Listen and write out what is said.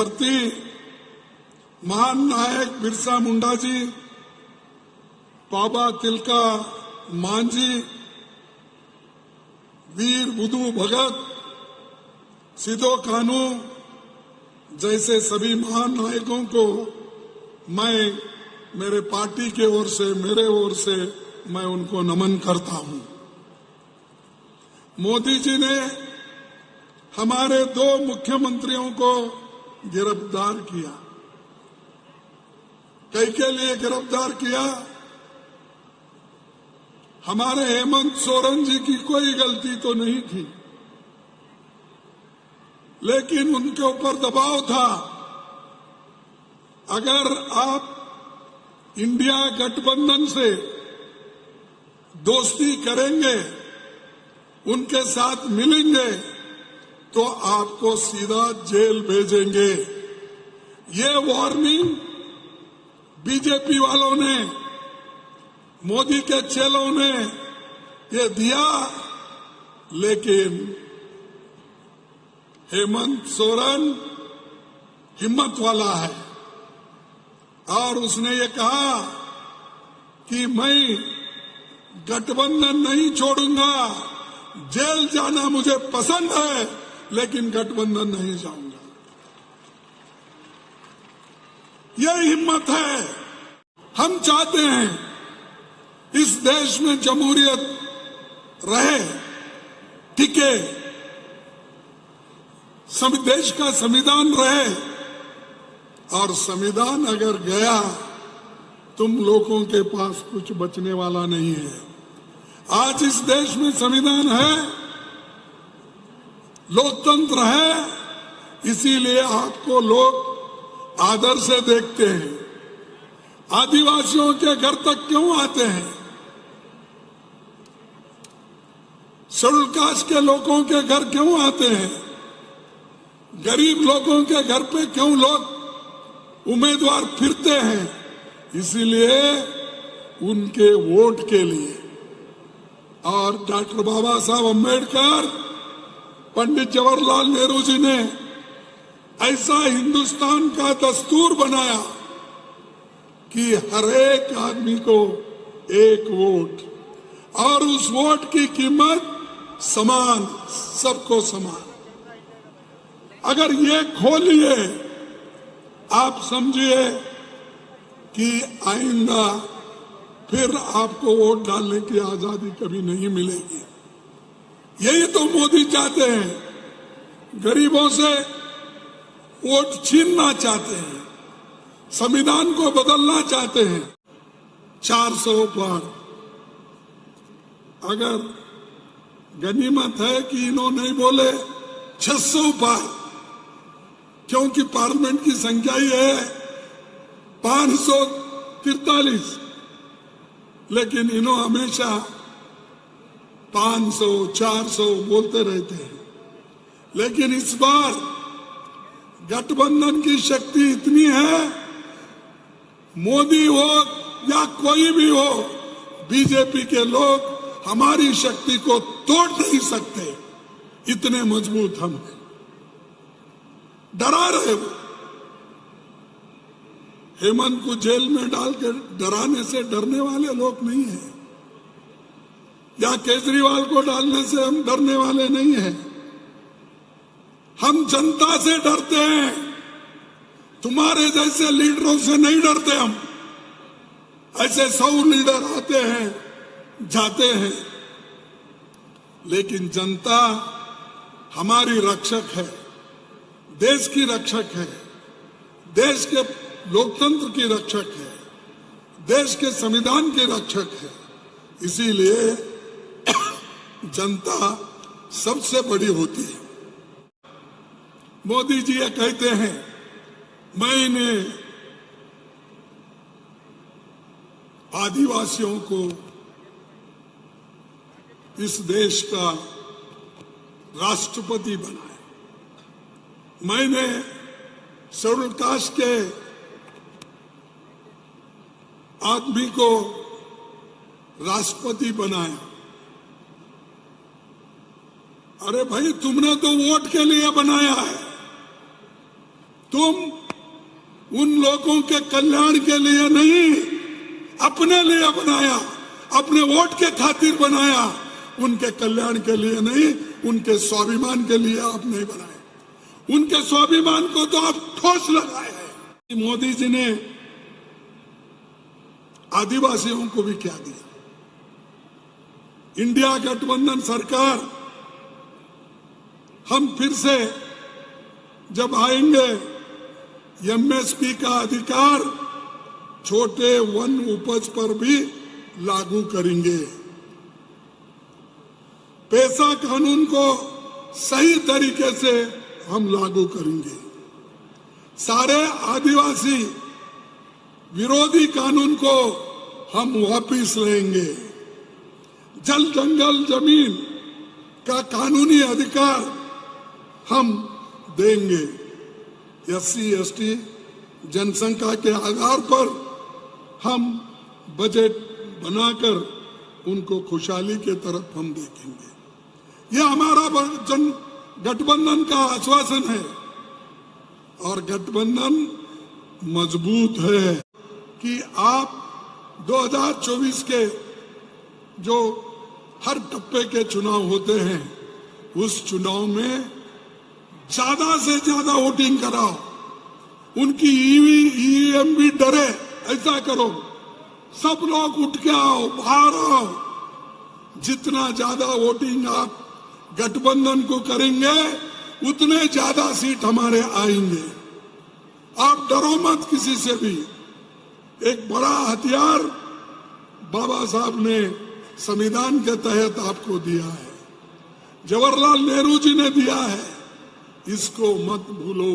धरती महान नायक बिरसा मुंडा जी, बाबा तिलका मांझी, वीर बुधू भगत, सिदो कानू जैसे सभी महान नायकों को मैं मेरे पार्टी के ओर से, मेरे ओर से मैं उनको नमन करता हूं। मोदी जी ने हमारे 2 मुख्यमंत्रियों को गिरफ्तार किया। कई के लिए गिरफ्तार किया? हमारे हेमंत सोरेन जी की कोई गलती तो नहीं थी, लेकिन उनके ऊपर दबाव था। अगर आप इंडिया गठबंधन से दोस्ती करेंगे, उनके साथ मिलेंगे, तो आपको सीधा जेल भेजेंगे। ये वार्निंग बीजेपी वालों ने, मोदी के चेलों ने ये दिया, लेकिन हेमंत सोरेन हिम्मत वाला है और उसने ये कहा कि मैं गठबंधन नहीं छोड़ूंगा, जेल जाना मुझे पसंद है लेकिन गठबंधन नहीं जाऊंगा। यह हिम्मत है। हम चाहते हैं इस देश में जमहूरियत रहे, टिके, देश का संविधान रहे, और संविधान अगर गया तुम लोगों के पास कुछ बचने वाला नहीं है। आज इस देश में संविधान है, लोकतंत्र है, इसीलिए आपको लोग आदर से देखते हैं। आदिवासियों के घर तक क्यों आते हैं? शेड्यूल कास्ट के लोगों के घर क्यों आते हैं? गरीब लोगों के घर पे क्यों लोग उम्मीदवार फिरते हैं? इसीलिए उनके वोट के लिए। और डॉक्टर बाबा साहब अम्बेडकर, पंडित जवाहरलाल नेहरू जी ने ऐसा हिंदुस्तान का दस्तूर बनाया कि हर एक आदमी को एक वोट, और उस वोट की कीमत समान, सबको समान। अगर ये खोलिए, आप समझिए कि आइंदा फिर आपको वोट डालने की आजादी कभी नहीं मिलेगी। यही तो मोदी चाहते हैं। गरीबों से वोट छीनना चाहते हैं, संविधान को बदलना चाहते हैं। 400 पार। अगर गनीमत है कि इन्होंने बोले 600 पार, क्योंकि पार्लियामेंट की संख्या ही है 543, लेकिन इन्हों हमेशा 500, 400 बोलते रहते हैं। लेकिन इस बार गठबंधन की शक्ति इतनी है, मोदी हो या कोई भी हो, बीजेपी के लोग हमारी शक्ति को तोड़ नहीं सकते, इतने मजबूत हम हैं। डरा रहे वो। हेमंत को जेल में डाल के डराने से डरने वाले लोग नहीं हैं, या केजरीवाल को डालने से हम डरने वाले नहीं हैं। हम जनता से डरते हैं, तुम्हारे जैसे लीडरों से नहीं डरते हम। ऐसे 100 लीडर आते हैं, जाते हैं, लेकिन जनता हमारी रक्षक है, देश की रक्षक है, देश के लोकतंत्र की रक्षक है, देश के संविधान की रक्षक है। इसीलिए जनता सबसे बड़ी होती है। मोदी जी ये कहते हैं, मैंने आदिवासियों को इस देश का राष्ट्रपति बनाया, मैंने शेड्यूल कास्ट के आदमी को राष्ट्रपति बनाया। अरे भाई, तुमने तो वोट के लिए बनाया है, तुम उन लोगों के कल्याण के लिए नहीं, अपने लिए बनाया, अपने वोट के खातिर बनाया, उनके कल्याण के लिए नहीं, उनके स्वाभिमान के लिए आप नहीं बनाए। उनके स्वाभिमान को तो आप ठोस लगाए हैं। मोदी जी ने आदिवासियों को भी क्या दिया? इंडिया गठबंधन सरकार, हम फिर से जब आएंगे, एमएसपी का अधिकार छोटे वन उपज पर भी लागू करेंगे। पैसा कानून को सही तरीके से हम लागू करेंगे। सारे आदिवासी विरोधी कानून को हम वापस लेंगे। जल जंगल जमीन का कानूनी अधिकार हम देंगे। एससी एसटी जनसंख्या के आधार पर हम बजट बनाकर उनको खुशहाली के तरफ हम देखेंगे। यह हमारा गठबंधन का आश्वासन है और गठबंधन मजबूत है कि आप 2024 के जो हर टप्पे के चुनाव होते हैं, उस चुनाव में ज्यादा से ज्यादा वोटिंग कराओ। उनकी ईवीएम भी डरे, ऐसा करो। सब लोग उठ के आओ, बाहर आओ। जितना ज्यादा वोटिंग आप गठबंधन को करेंगे, उतने ज्यादा सीट हमारे आएंगे। आप डरो मत किसी से भी। एक बड़ा हथियार बाबा साहब ने संविधान के तहत आपको दिया है, जवाहरलाल नेहरू जी ने दिया है, इसको मत भूलो।